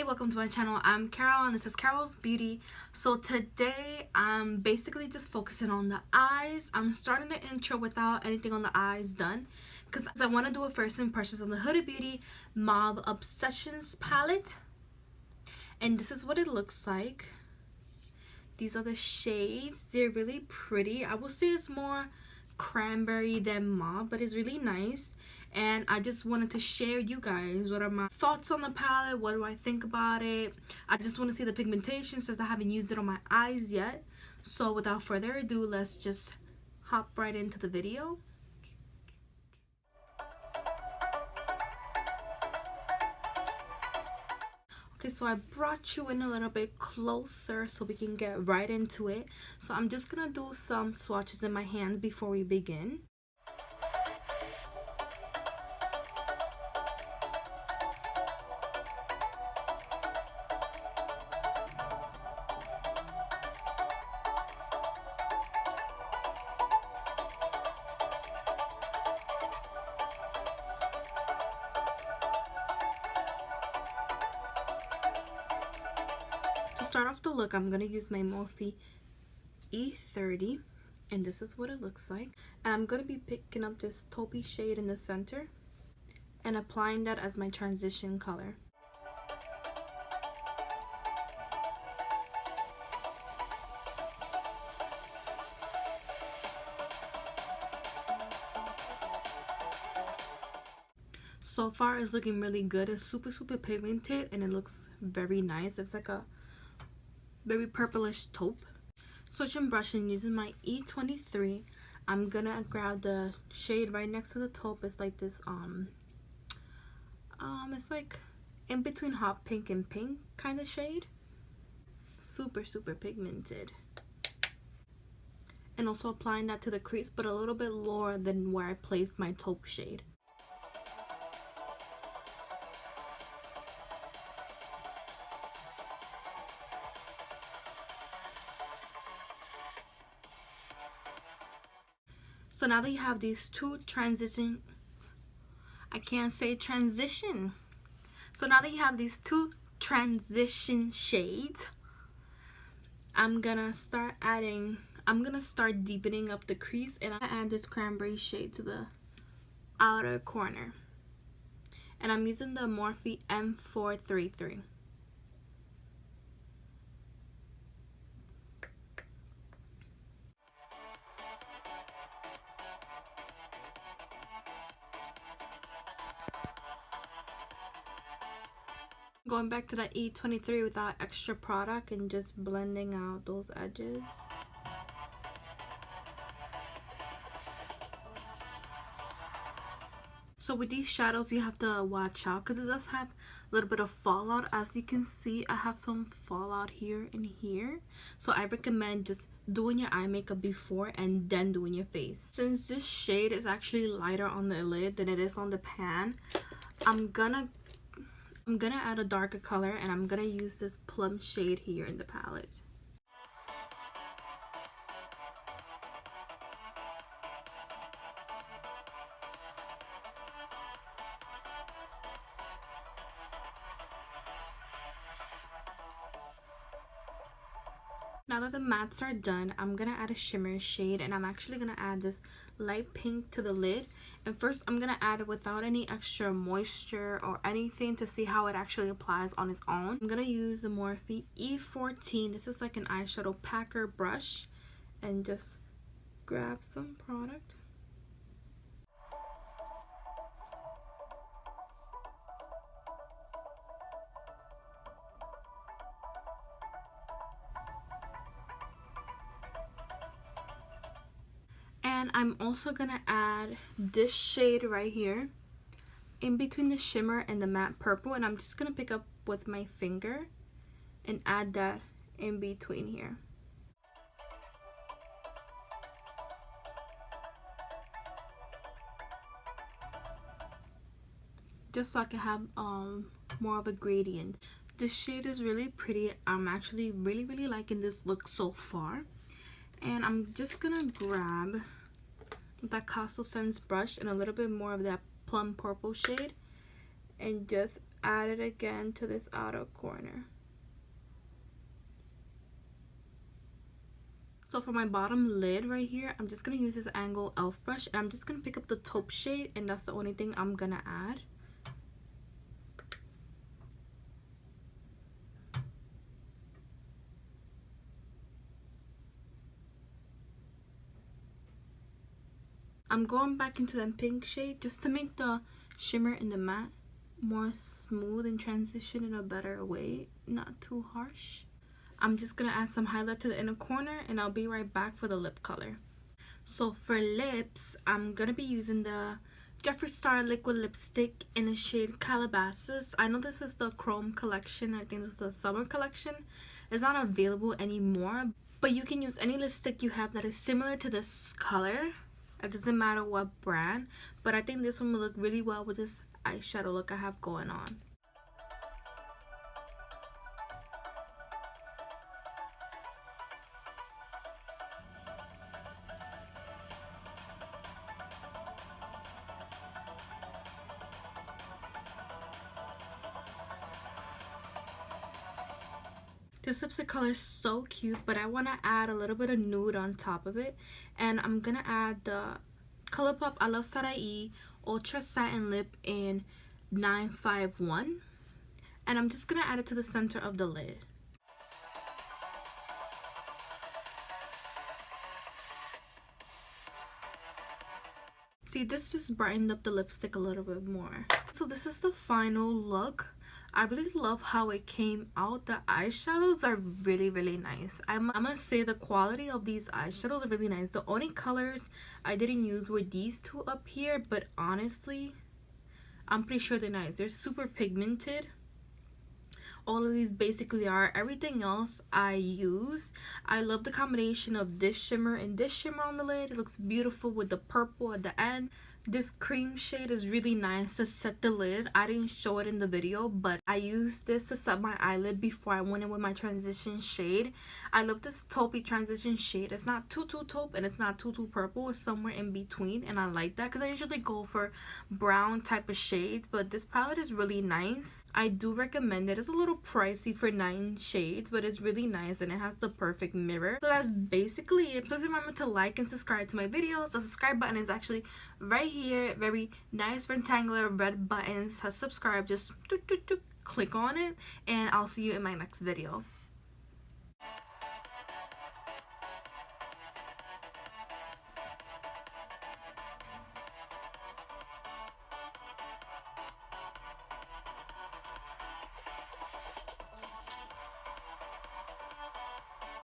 Hey, welcome to my channel. I'm Carol and this is Carol's Beauty. So today I'm basically just focusing on the eyes. I'm starting the intro without anything on the eyes done because I want to do a first impressions on the Huda Beauty Mauve Obsessions palette. And this is what it looks like. These are the shades. They're really pretty. I would say it's more cranberry than mauve, but it's really nice. And I just wanted to share you guys what are my thoughts on the palette, what do I think about it. I just want to see the pigmentation since I haven't used it on my eyes yet. So without further ado, let's just hop right into the video. Okay, so I brought you in a little bit closer so we can get right into it. So I'm just gonna do some swatches in my hands before we begin. To start off the look, I'm gonna use my Morphe E30, and this is what it looks like. And I'm gonna be picking up this taupey shade in the center and applying that as my transition color. So far it's looking really good. It's super pigmented and it looks very nice. It's like a very purplish taupe. Switching brush and using my E23, I'm gonna grab the shade right next to the taupe. It's like this it's like in between hot pink and pink kind of shade. Super pigmented. And also applying that to the crease, but a little bit lower than where I placed my taupe shade. So now that you have these two transition, So now that you have these two transition shades, I'm gonna start deepening up the crease, and I add this cranberry shade to the outer corner. And I'm using the Morphe M433. Going back to that E23 without extra product and just blending out those edges. So with these shadows you have to watch out because it does have a little bit of fallout. As you can see, I have some fallout here and here. So I recommend just doing your eye makeup before and then doing your face. Since this shade is actually lighter on the lid than it is on the pan, I'm gonna add a darker color, and I'm gonna use this plum shade here in the palette. Now that the mattes are done, I'm gonna add a shimmer shade, and I'm actually gonna add this light pink to the lid. And first I'm gonna add it without any extra moisture or anything to see how it actually applies on its own. I'm gonna use the Morphe E14. This is like an eyeshadow packer brush, and just grab some product. And I'm also gonna add this shade right here in between the shimmer and the matte purple, and I'm just gonna pick up with my finger and add that in between here. Just so I can have more of a gradient. This shade is really pretty. I'm actually really liking this look so far. And I'm just gonna grab that Castle Sense brush and a little bit more of that plum purple shade and just add it again to this outer corner. So for my bottom lid right here, I'm just going to use this angle elf brush, and I'm just going to pick up the taupe shade, and that's the only thing I'm going to add. I'm going back into the pink shade just to make the shimmer in the matte more smooth and transition in a better way, not too harsh. I'm just gonna add some highlight to the inner corner, and I'll be right back for the lip color. So for lips, I'm gonna be using the Jefreestar liquid lipstick in the shade Calabasas. I know this is the Chrome collection. I think this is the summer collection. It's not available anymore, but you can use any lipstick you have that is similar to this color. It doesn't matter what brand, but I think this one will look really well with this eyeshadow look I have going on. This lipstick color is so cute, but I want to add a little bit of nude on top of it. And I'm going to add the Colourpop iluvsarahii Ultra Satin Lip in 951. And I'm just going to add it to the center of the lid. See, this just brightened up the lipstick a little bit more. So this is the final look. I really love how it came out. The eyeshadows are really nice. I must say the quality of these eyeshadows are really nice. The only colors I didn't use were these two up here, but honestly, I'm pretty sure they're nice. They're super pigmented. All of these basically are. Everything else I use. I love the combination of this shimmer and this shimmer on the lid. It looks beautiful with the purple at the end. This cream shade is really nice to set the lid. I didn't show it in the video, but I used this to set my eyelid before I went in with my transition shade. I love this taupey transition shade. It's not too taupe and it's not too purple. It's somewhere in between, and I like that because I usually go for brown type of shades, but this palette is really nice. I do recommend it. It's a little pricey for 9 shades, but it's really nice and it has the perfect mirror. So that's basically it. Please remember to like and subscribe to my videos. The subscribe button is actually right here. Very nice rectangular red button. It says subscribe. Just click on it, and I'll see you in my next video.